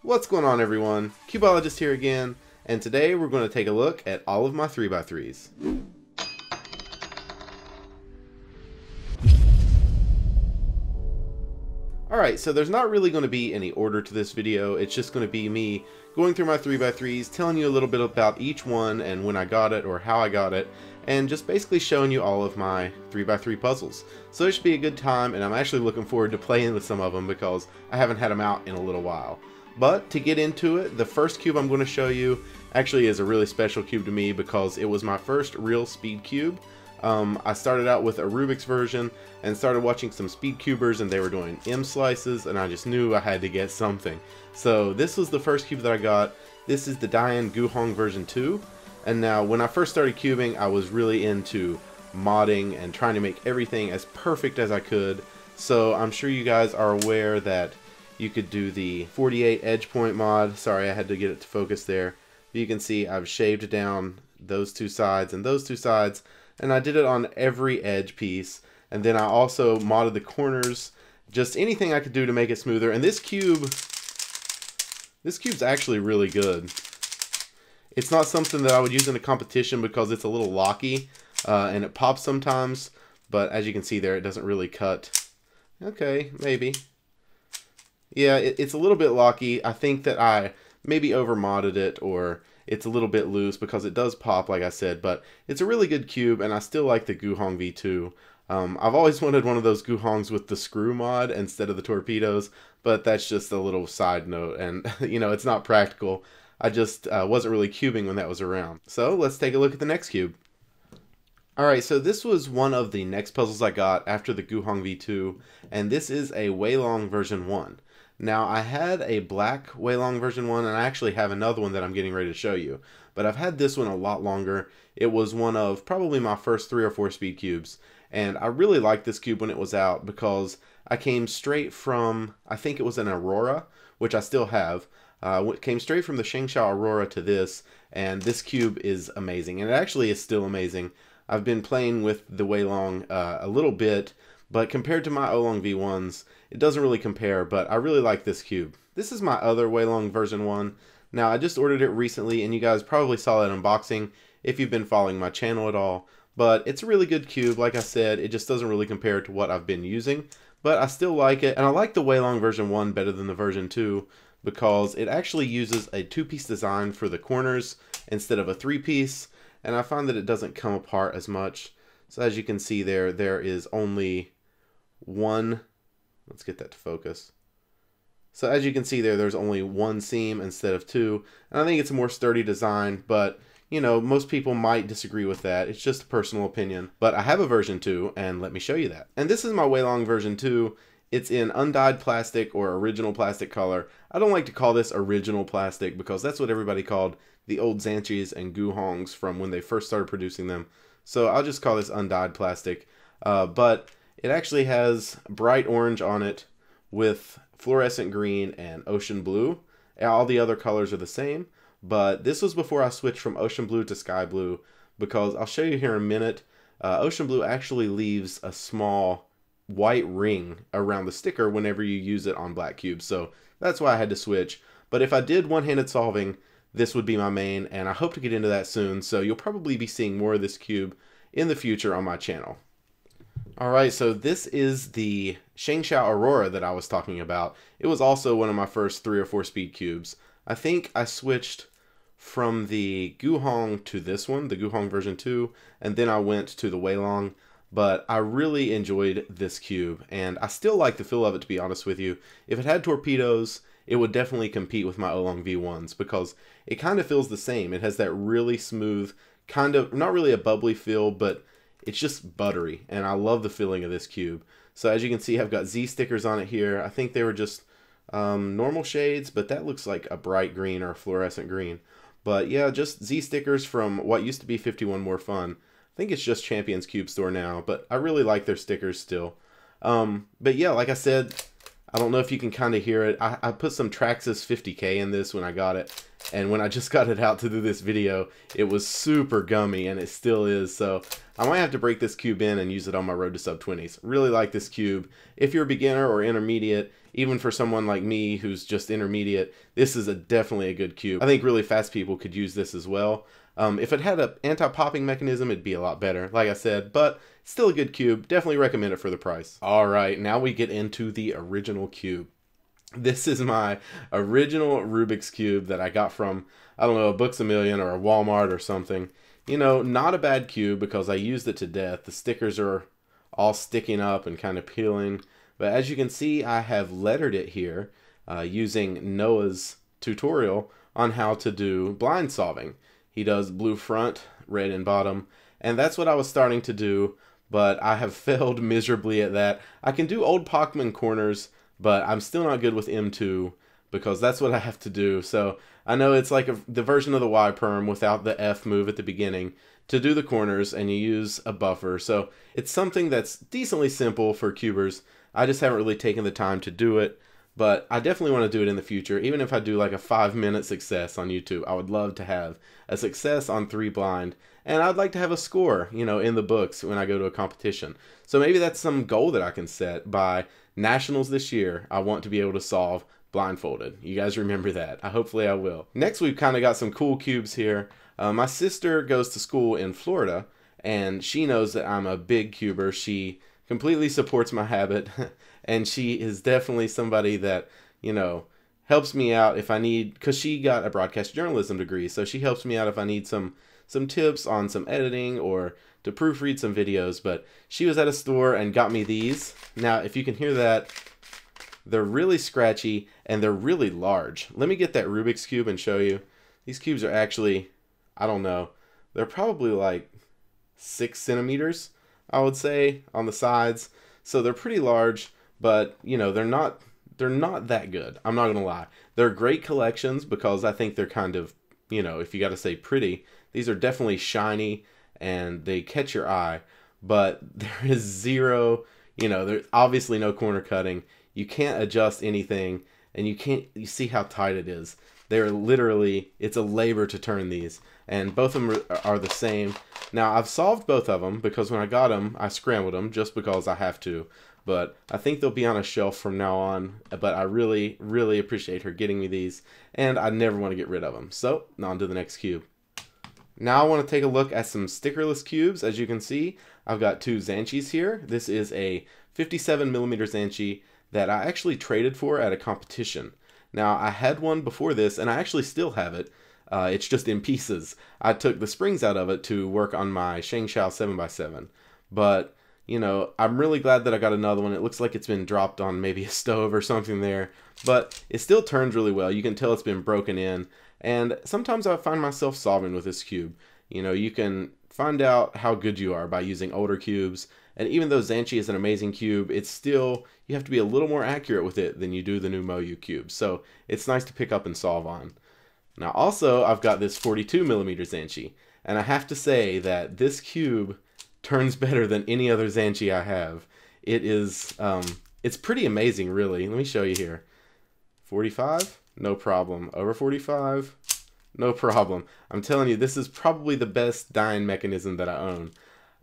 What's going on, everyone? Cubeologist here again, and today we're going to take a look at all of my 3x3s. Alright, so there's not really going to be any order to this video. It's just going to be me going through my 3x3s, telling you a little bit about each one and when I got it or how I got it, and just basically showing you all of my 3x3 puzzles. So it should be a good time, and I'm actually looking forward to playing with some of them because I haven't had them out in a little while. But to get into it, the first cube I'm going to show you actually is a really special cube to me because it was my first real speed cube. I started out with a Rubik's version and started watching some speed cubers, and they were doing M slices, and I just knew I had to get something. So this was the first cube that I got. This is the Diane Guhong version 2. And now when I first started cubing, I was really into modding and trying to make everything as perfect as I could. So I'm sure you guys are aware that you could do the 48 edge point mod. Sorry, I had to get it to focus there. But you can see I've shaved down those two sides and those two sides, and I did it on every edge piece. And then I also modded the corners, just anything I could do to make it smoother. And this cube's actually really good. It's not something that I would use in a competition because it's a little locky and it pops sometimes, but as you can see there, it doesn't really cut. Okay, maybe. Yeah, it's a little bit locky. I think that I maybe over-modded it, or it's a little bit loose because it does pop, like I said, but it's a really good cube, and I still like the Guhong V2. I've always wanted one of those Guhongs with the screw mod instead of the torpedoes, but that's just a little side note, and you know, it's not practical. I just wasn't really cubing when that was around. So let's take a look at the next cube. Alright, so this was one of the next puzzles I got after the Guhong V2, and this is a Weilong version 1. Now, I had a black Weilong version 1, and I actually have another one that I'm getting ready to show you. But I've had this one a lot longer. It was one of probably my first 3 or 4 speed cubes. And I really liked this cube when it was out because I came straight from, I think it was an Aurora, which I still have. Came straight from the Shengshao Aurora to this, and this cube is amazing. And it actually is still amazing. I've been playing with the Weilong a little bit, but compared to my Oolong V1s, it doesn't really compare, but I really like this cube. This is my other Weilong version 1. Now, I just ordered it recently, and you guys probably saw that unboxing if you've been following my channel at all. But it's a really good cube. Like I said, it just doesn't really compare to what I've been using. But I still like it, and I like the Weilong version 1 better than the version 2 because it actually uses a 2-piece design for the corners instead of a 3-piece, and I find that it doesn't come apart as much. So as you can see there, there is only one. Let's get that to focus. So as you can see there, there's only one seam instead of 2. And I think it's a more sturdy design, but you know, most people might disagree with that. It's just a personal opinion. But I have a version 2, and let me show you that. And this is my Weilong version 2. It's in undyed plastic or original plastic color. I don't like to call this original plastic because that's what everybody called the old Xanchis and Guhongs from when they first started producing them. So I'll just call this undyed plastic. But it actually has bright orange on it with fluorescent green and ocean blue. All the other colors are the same, but this was before I switched from ocean blue to sky blue because I'll show you here in a minute. Ocean blue actually leaves a small white ring around the sticker whenever you use it on black cubes, so that's why I had to switch. But if I did one-handed solving, this would be my main, and I hope to get into that soon, so you'll probably be seeing more of this cube in the future on my channel. Alright, so this is the Shengshao Aurora that I was talking about. It was also one of my first 3 or 4 speed cubes. I think I switched from the Guhong to this one, the Guhong version 2, and then I went to the Weilong. But I really enjoyed this cube, and I still like the feel of it, to be honest with you. If it had torpedoes, it would definitely compete with my Oolong V1s because it kind of feels the same. It has that really smooth, kind of, not really a bubbly feel, but it's just buttery, and I love the feeling of this cube. So as you can see, I've got Z stickers on it here. I think they were just normal shades, but that looks like a bright green or a fluorescent green. But yeah, just Z stickers from what used to be 51 More Fun. I think it's just Champion's Cube Store now, but I really like their stickers still. But yeah, like I said, I don't know if you can kind of hear it. I put some Traxxas 50K in this when I got it, and when I just got it out to do this video, it was super gummy, and it still is. So I might have to break this cube in and use it on my road to sub 20s. Really like this cube. If you're a beginner or intermediate, even for someone like me who's just intermediate, this is definitely a good cube. I think really fast people could use this as well. If it had an anti-popping mechanism, it'd be a lot better, like I said, but still a good cube. Definitely recommend it for the price. All right, now we get into the original cube. This is my original Rubik's Cube that I got from, I don't know, a Books A Million or a Walmart or something. You know, not a bad cube because I used it to death. The stickers are all sticking up and kind of peeling. But as you can see, I have lettered it here using Noah's tutorial on how to do blind solving. He does blue front, red in bottom, and that's what I was starting to do, but I have failed miserably at that. I can do old Pachman corners, but I'm still not good with M2 because that's what I have to do. So I know it's like the version of the Y perm without the F move at the beginning to do the corners, and you use a buffer. So it's something that's decently simple for cubers. I just haven't really taken the time to do it, but I definitely want to do it in the future. Even if I do like a 5-minute success on YouTube, I would love to have a success on 3 blind, and I'd like to have a score, you know, in the books when I go to a competition. So maybe that's some goal that I can set by nationals this year. I want to be able to solve blindfolded. You guys remember that. Hopefully I will. Next, we've kind of got some cool cubes here. My sister goes to school in Florida, and she knows that I'm a big cuber. She completely supports my habit, and she is definitely somebody that, you know, helps me out if I need, because she got a broadcast journalism degree, so she helps me out if I need some tips on some editing or to proofread some videos. But she was at a store and got me these. Now, if you can hear that, they're really scratchy and they're really large. Let me get that Rubik's Cube and show you. These cubes are actually, I don't know, they're probably like 6 centimeters, I would say, on the sides. So they're pretty large, but you know, they're not that good. I'm not gonna lie. They're great collections because I think they're kind of, you know, if you got to say pretty, these are definitely shiny and they catch your eye, but there is zero, you know, there's obviously no corner cutting. You can't adjust anything, and you see how tight it is. They're literally, it's a labor to turn these, and both of them are the same. Now, I've solved both of them because when I got them, I scrambled them just because I have to. But I think they'll be on a shelf from now on. But I really, really appreciate her getting me these, and I never want to get rid of them. So, on to the next cube. Now I want to take a look at some stickerless cubes. As you can see, I've got 2 Zanchis here. This is a 57mm Zanchi that I actually traded for at a competition. Now, I had one before this, and I actually still have it. It's just in pieces. I took the springs out of it to work on my Shengshao 7x7. But, you know, I'm really glad that I got another one. It looks like it's been dropped on maybe a stove or something there. But it still turns really well. You can tell it's been broken in. And sometimes I find myself solving with this cube. You know, you can find out how good you are by using older cubes. And even though Zanchi is an amazing cube, it's still, you have to be a little more accurate with it than you do the new Moyu cubes. So it's nice to pick up and solve on. Now also, I've got this 42mm Zanchi. And I have to say that this cube turns better than any other Zanchi I have. It is, it's pretty amazing, really. Let me show you here. 45? No problem. Over 45? No problem. I'm telling you, this is probably the best dying mechanism that I own.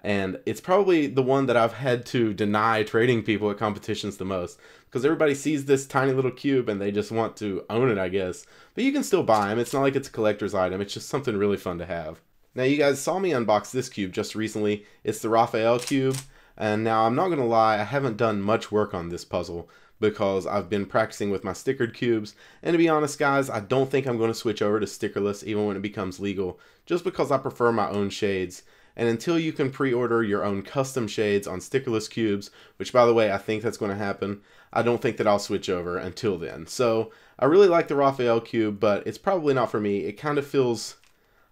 And it's probably the one that I've had to deny trading people at competitions the most. Because everybody sees this tiny little cube and they just want to own it, I guess. But you can still buy them. It's not like it's a collector's item. It's just something really fun to have. Now, you guys saw me unbox this cube just recently. It's the Raphael cube. And now, I'm not going to lie, I haven't done much work on this puzzle because I've been practicing with my stickered cubes. And to be honest, guys, I don't think I'm going to switch over to stickerless even when it becomes legal, just because I prefer my own shades. And until you can pre-order your own custom shades on stickerless cubes, which by the way, I think that's going to happen, I don't think that I'll switch over until then. So I really like the Raphael cube, but it's probably not for me. It kind of feels,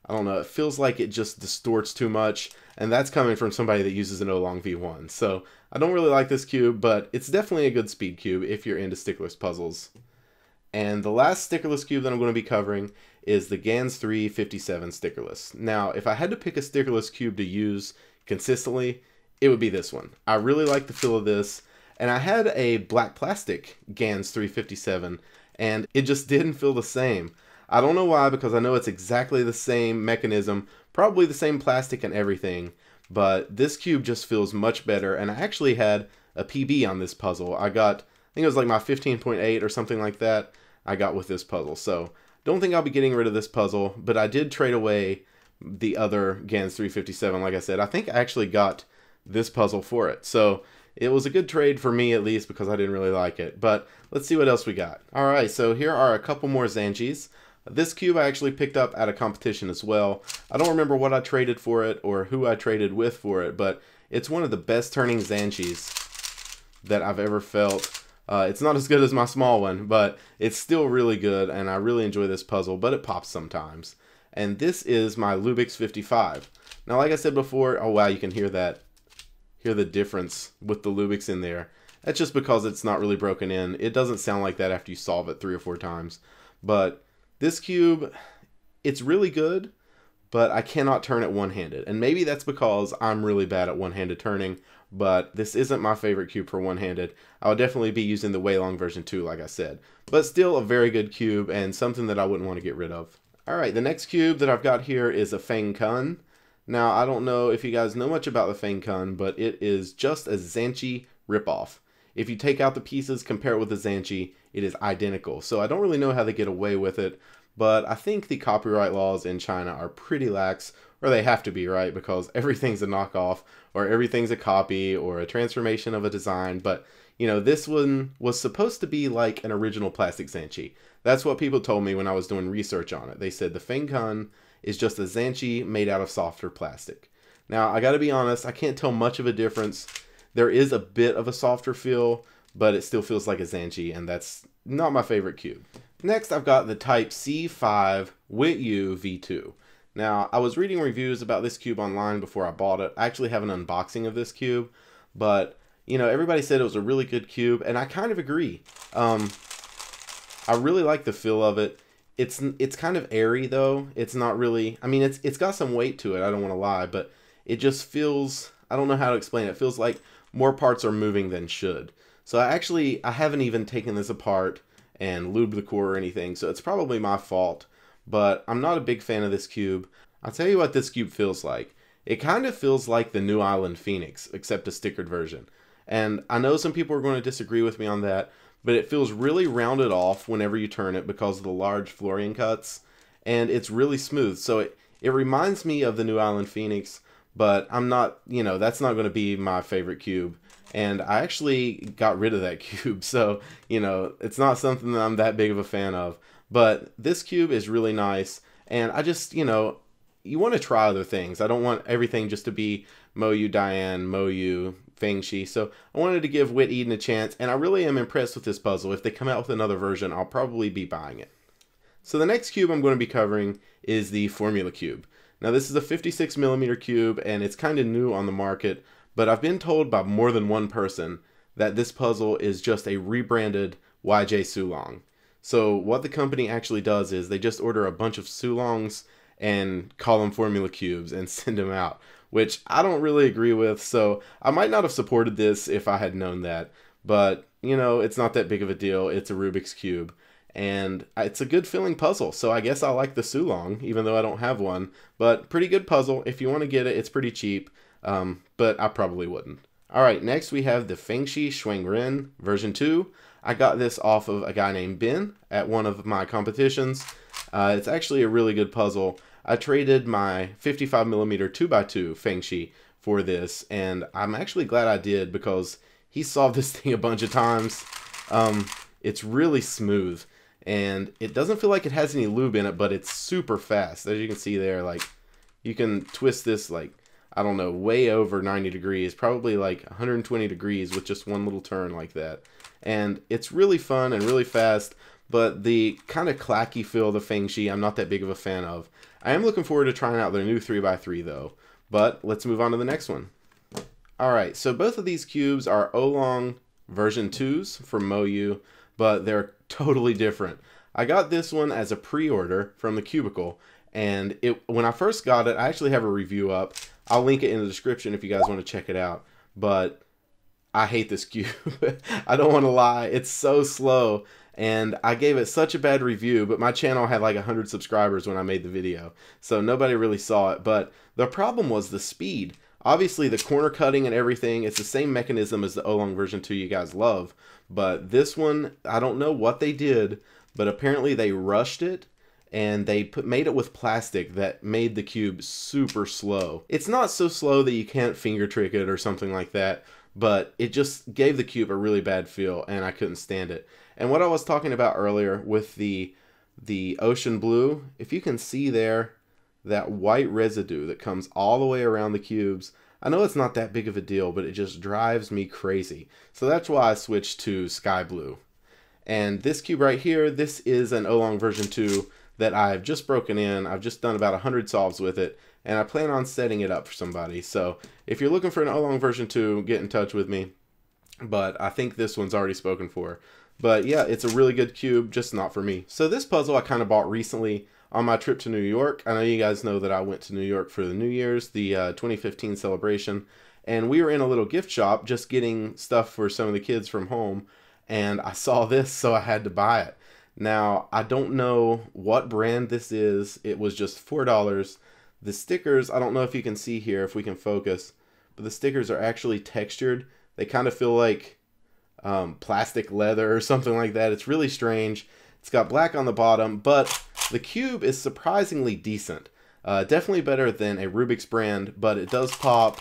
I don't know, it feels like it just distorts too much. And that's coming from somebody that uses an Oolong V1. So I don't really like this cube, but it's definitely a good speed cube if you're into stickerless puzzles. And the last stickerless cube that I'm going to be covering is the GANS 357 stickerless. Now, if I had to pick a stickerless cube to use consistently, it would be this one. I really like the feel of this, and I had a black plastic GANS 357, and it just didn't feel the same. I don't know why, because I know it's exactly the same mechanism, probably the same plastic and everything, but this cube just feels much better, and I actually had a PB on this puzzle. I think it was like my 15.8 or something like that I got with this puzzle. So don't think I'll be getting rid of this puzzle, but I did trade away the other GANS 357. Like I said, I think I actually got this puzzle for it. So it was a good trade for me, at least, because I didn't really like it. But let's see what else we got. All right, so here are a couple more Zanchis. This cube I actually picked up at a competition as well. I don't remember what I traded for it or who I traded with for it, but it's one of the best turning Zanchis that I've ever felt. It's not as good as my small one, but it's still really good, and I really enjoy this puzzle, but it pops sometimes. And this is my Lubix 55. Now, like I said before, oh wow, you can hear that. Hear the difference with the Lubix in there. That's just because it's not really broken in. It doesn't sound like that after you solve it 3 or 4 times. But this cube, it's really good, but I cannot turn it one-handed. And maybe that's because I'm really bad at one-handed turning, but this isn't my favorite cube for one-handed. I'll definitely be using the Weilong version 2, like I said. But still a very good cube and something that I wouldn't want to get rid of. Alright, the next cube that I've got here is a Feng Kun. Now, I don't know if you guys know much about the Feng Kun, but it is just a Zanchi ripoff. If you take out the pieces, compare it with the Zanchi, it is identical. So I don't really know how they get away with it, but I think the copyright laws in China are pretty lax, or they have to be, right? Because everything's a knockoff, or everything's a copy, or a transformation of a design. But, you know, this one was supposed to be like an original plastic Zanchi. That's what people told me when I was doing research on it. They said the Feng Kun is just a Zanchi made out of softer plastic. Now, I gotta be honest, I can't tell much of a difference. There is a bit of a softer feel, but it still feels like a Zanchi, and that's not my favorite cube. Next, I've got the Type C5 WITU V2. Now, I was reading reviews about this cube online before I bought it. I actually have an unboxing of this cube, but, you know, everybody said it was a really good cube, and I kind of agree. I really like the feel of it. It's kind of airy, though. It's not really, I mean, it's got some weight to it, I don't want to lie, but it just feels, I don't know how to explain it. It feels like more parts are moving than should. So I haven't even taken this apart and lubed the core or anything, so it's probably my fault, but I'm not a big fan of this cube. I'll tell you what this cube feels like. It kind of feels like the New Island Phoenix, except a stickered version. And I know some people are going to disagree with me on that, but it feels really rounded off whenever you turn it because of the large Florian cuts, and it's really smooth. So it reminds me of the New Island Phoenix, but I'm not, you know, that's not going to be my favorite cube. And I actually got rid of that cube, so, you know, it's not something that I'm that big of a fan of. But this cube is really nice, and I just, you know, you want to try other things. I don't want everything just to be Moyu Diane, Moyu Fengshi, so I wanted to give Wit Eden a chance, and I really am impressed with this puzzle. If they come out with another version, I'll probably be buying it. So the next cube I'm going to be covering is the Formula Cube. Now this is a 56mm cube, and it's kind of new on the market, but I've been told by more than one person that this puzzle is just a rebranded YJ Sulong. So what the company actually does is they just order a bunch of Sulongs and call them Formula Cubes and send them out, which I don't really agree with, so I might not have supported this if I had known that, but, you know, it's not that big of a deal. It's a Rubik's Cube, and it's a good feeling puzzle, so I guess I like the Sulong, even though I don't have one, but pretty good puzzle. If you want to get it, it's pretty cheap, but I probably wouldn't. Alright, next we have the Fengshi Shuangren version 2. I got this off of a guy named Ben at one of my competitions. It's actually a really good puzzle. I traded my 55mm 2x2 Fengshi for this, and I'm actually glad I did because he solved this thing a bunch of times. It's really smooth, and it doesn't feel like it has any lube in it, but it's super fast. As you can see there, like, you can twist this, like, I don't know, way over 90 degrees, probably like 120 degrees with just one little turn like that. And it's really fun and really fast, but the kind of clacky feel of the Fengshi I'm not that big of a fan of. I am looking forward to trying out their new 3x3 though, but let's move on to the next one. Alright, so both of these cubes are Oolong version 2s from Moyu, but they're totally different. I got this one as a pre-order from the Cubicle, and when I first got it, I actually have a review up. I'll link it in the description if you guys want to check it out, but I hate this cube. I don't want to lie, it's so slow, and I gave it such a bad review, but my channel had like 100 subscribers when I made the video, so nobody really saw it. But the problem was the speed. Obviously, the corner cutting and everything, it's the same mechanism as the Oolong version 2 you guys love. But this one, I don't know what they did, but apparently they rushed it and they made it with plastic that made the cube super slow. It's not so slow that you can't finger trick it or something like that, but it just gave the cube a really bad feel and I couldn't stand it. And what I was talking about earlier with the ocean blue, if you can see there, that white residue that comes all the way around the cubes, I know it's not that big of a deal, but it just drives me crazy. So that's why I switched to sky blue. And this cube right here, this is an Oolong version 2 that I've just broken in. I've just done about 100 solves with it, and I plan on setting it up for somebody. So if you're looking for an Oolong version 2, get in touch with me. But I think this one's already spoken for. But yeah, it's a really good cube, just not for me. So this puzzle I kind of bought recently on my trip to New York. I know you guys know that I went to New York for the New Year's, the 2015 celebration. And we were in a little gift shop just getting stuff for some of the kids from home. And I saw this, so I had to buy it. Now, I don't know what brand this is. It was just $4. The stickers, I don't know if you can see here, if we can focus, but the stickers are actually textured. They kind of feel like plastic leather or something like that. It's really strange. It's got black on the bottom, but the cube is surprisingly decent. Definitely better than a Rubik's brand, but it does pop.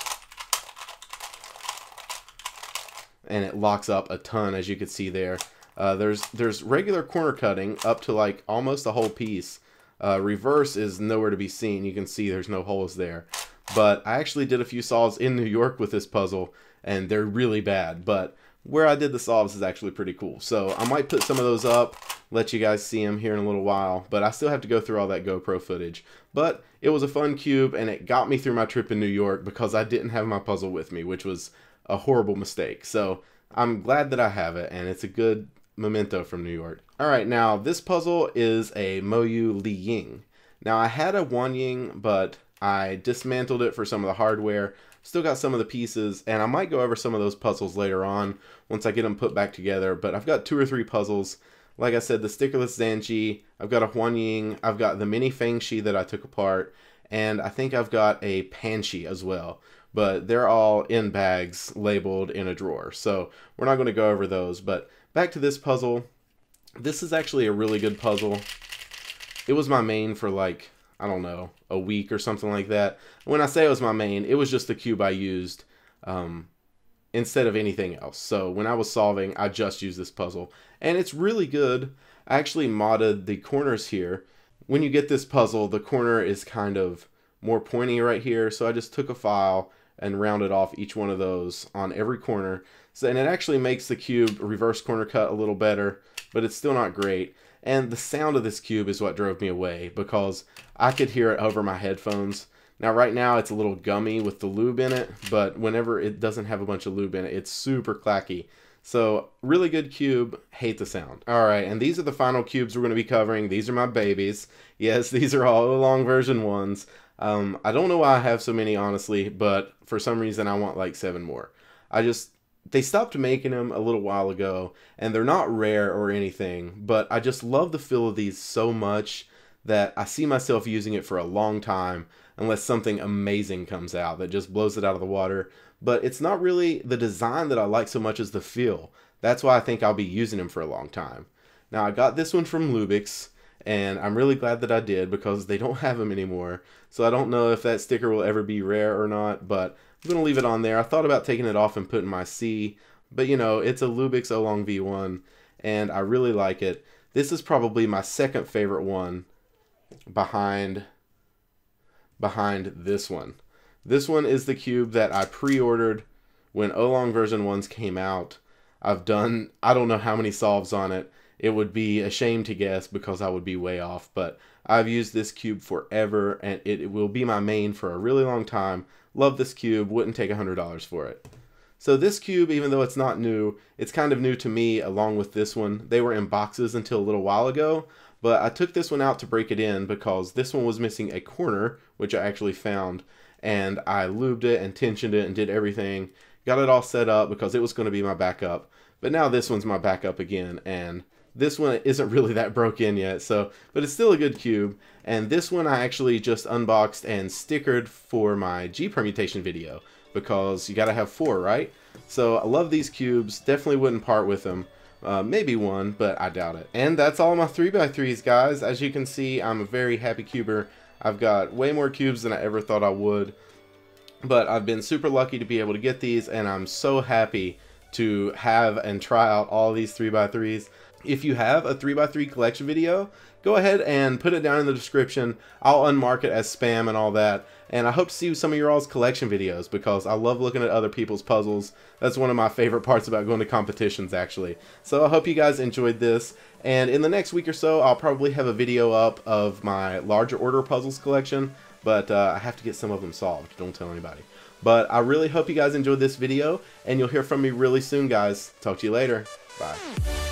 And it locks up a ton, as you can see there. There's regular corner cutting up to like almost a whole piece. Reverse is nowhere to be seen. You can see there's no holes there. But I actually did a few solves in New York with this puzzle, and they're really bad. But where I did the solves is actually pretty cool. So I might put some of those up, let you guys see them here in a little while. But I still have to go through all that GoPro footage. But it was a fun cube, and it got me through my trip in New York because I didn't have my puzzle with me, which was a horrible mistake. So I'm glad that I have it, and it's a good memento from New York. Alright, now this puzzle is a Moyu Li Ying. Now I had a Wan Ying, but I dismantled it for some of the hardware. Still got some of the pieces, and I might go over some of those puzzles later on once I get them put back together. But I've got 2 or 3 puzzles. Like I said, the stickerless Zanchi, I've got a Huan Ying, I've got the mini Fangshi that I took apart, and I think I've got a Panshi as well. But they're all in bags labeled in a drawer, so we're not going to go over those. But back to this puzzle. This is actually a really good puzzle. It was my main for like, I don't know, a week or something like that. When I say it was my main, it was just the cube I used instead of anything else. So when I was solving, I just used this puzzle. And it's really good. I actually modded the corners here. When you get this puzzle, the corner is kind of more pointy right here. So I just took a file and rounded off each one of those on every corner. So, and it actually makes the cube reverse corner cut a little better, but it's still not great. And the sound of this cube is what drove me away because I could hear it over my headphones. Now right now it's a little gummy with the lube in it, but whenever it doesn't have a bunch of lube in it, it's super clacky. So really good cube, hate the sound. Alright, and these are the final cubes we're going to be covering. These are my babies. Yes, these are all Oolong version 1s. I don't know why I have so many, honestly, but for some reason I want like 7 more. They stopped making them a little while ago, and they're not rare or anything, but I just love the feel of these so much that I see myself using it for a long time unless something amazing comes out that just blows it out of the water. But it's not really the design that I like so much as the feel. That's why I think I'll be using them for a long time. Now I got this one from Lubix, and I'm really glad that I did because they don't have them anymore. So I don't know if that sticker will ever be rare or not, but I'm going to leave it on there. I thought about taking it off and putting my C, but you know, it's a Lubix Oolong V1, and I really like it. This is probably my second favorite one behind this one. This one is the cube that I pre-ordered when Oolong version 1s came out. I've done, I don't know how many solves on it. It would be a shame to guess because I would be way off, but I've used this cube forever, and it will be my main for a really long time. Love this cube, wouldn't take $100 for it. So this cube, even though it's not new, it's kind of new to me along with this one. They were in boxes until a little while ago, but I took this one out to break it in because this one was missing a corner, which I actually found, and I lubed it and tensioned it and did everything. Got it all set up because it was going to be my backup, but now this one's my backup again, and This one isn't really that broke in yet, so, but it's still a good cube. And this one I actually just unboxed and stickered for my G permutation video, because you gotta have 4, right? So I love these cubes, definitely wouldn't part with them. Maybe one, but I doubt it. And that's all my 3x3s, guys. As you can see, I'm a very happy cuber. I've got way more cubes than I ever thought I would. But I've been super lucky to be able to get these, and I'm so happy to have and try out all these 3x3s. If you have a 3x3 collection video, go ahead and put it down in the description. I'll unmark it as spam and all that. And I hope to see some of your all's collection videos, because I love looking at other people's puzzles. That's one of my favorite parts about going to competitions, actually. So I hope you guys enjoyed this. And in the next week or so, I'll probably have a video up of my larger order puzzles collection. But I have to get some of them solved. Don't tell anybody. But I really hope you guys enjoyed this video, and you'll hear from me really soon, guys. Talk to you later. Bye.